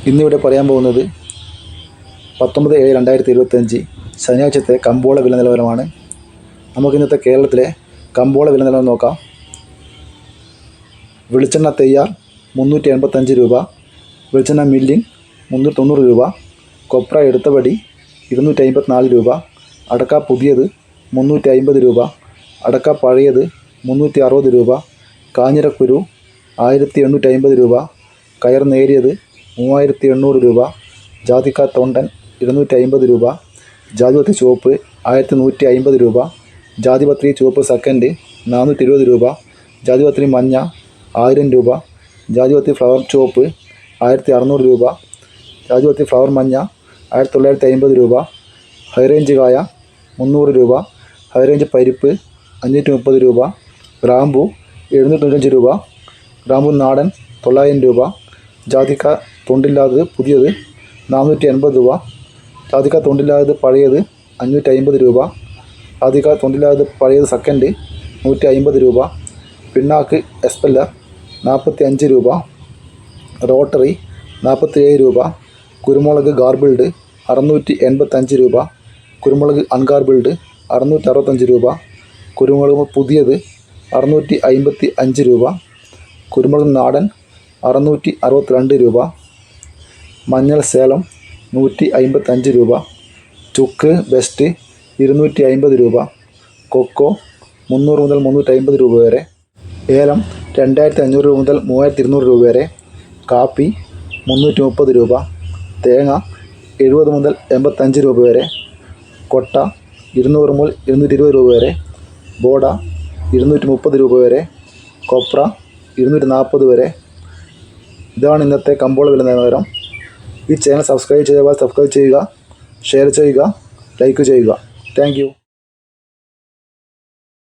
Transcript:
ഇന്നിവിടെ പറയാൻ പോകുന്നത് 19/7/2025 ശനിയാഴ്ചത്തെ കമ്പോള വില നിലവാരമാണ്. നമുക്കിന്നത്തെ കേരളത്തിലെ കമ്പോള വില നിലവാരം നോക്കാം. വെളിച്ചെണ്ണ തയ്യാർ 385 രൂപ, വെളിച്ചെണ്ണ മില്ലിംഗ് 390 രൂപ, കൊപ്ര എടുത്തപടി 254 രൂപ, അടക്ക പുതിയത് 350 രൂപ, അടക്ക പഴയത് 360 രൂപ, കാഞ്ഞിരക്കുരു 1850 രൂപ, കയർ നേരിയത് 3800 രൂപ, ജാതിക്ക തൊണ്ടൻ 250 രൂപ, ജാതിപത്രി ചുവപ്പ് 1150 രൂപ, ജാതിപത്രി ചുവപ്പ് സെക്കൻഡ് 420 രൂപ, ജാതിപത്രി മഞ്ഞ 1000 രൂപ, ജാതിപത്രി ഫ്ലവർ ചുവപ്പ് 1600 രൂപ, ജാതിപത്രി ഫ്ലവർ മഞ്ഞ 1950 രൂപ, ഹൈറേഞ്ച് കായ 300 രൂപ, ഹൈറേഞ്ച് പരിപ്പ് 530 രൂപ, ഗ്രാമ്പു 795 രൂപ, ഗ്രാമ്പു നാടൻ 900 രൂപ, ജാതിക്ക തൊണ്ടില്ലാത്തത് പുതിയത് 480 രൂപ, ജാതിക്ക തൊണ്ടില്ലാത്തത് പഴയത് 550 രൂപ, ജാതിക്ക തൊണ്ടില്ലാത്തത് പഴയത് സെക്കൻഡ് 150 രൂപ, പിണ്ണാക്ക് എസ്പെല്ലർ 45 രൂപ, റോട്ടറി 47 രൂപ, കുരുമുളക് ഗാർബിൾഡ് 685 രൂപ, കുരുമുളക് അൺഗാർബിൾഡ് 665 രൂപ, കുരുമുളക് പുതിയത് 655 രൂപ, കുരുമുളക് നാടൻ 662 രൂപ, മഞ്ഞൾ സേലം 155 രൂപ, ചുക്ക് ബെസ്റ്റ് 250 രൂപ, കൊക്കോ 300 മുതൽ 350 രൂപ വരെ, ഏലം 2500 രൂപ മുതൽ 3200 രൂപ വരെ, കാപ്പി 330 രൂപ, തേങ്ങ 70 മുതൽ 85 രൂപ വരെ, കൊട്ട 200 മുതൽ 220 രൂപ വരെ, ബോഡ 230 രൂപ വരെ, കൊപ്ര 240 വരെ. ഇതാണ് ഇന്നത്തെ കമ്പോള വില നിലവാരം. ഈ ചാനൽ സബ്സ്ക്രൈബ് ചെയ്യുക, ഷെയർ ചെയ്യുക, ലൈക്ക് ചെയ്യുക. Thank you.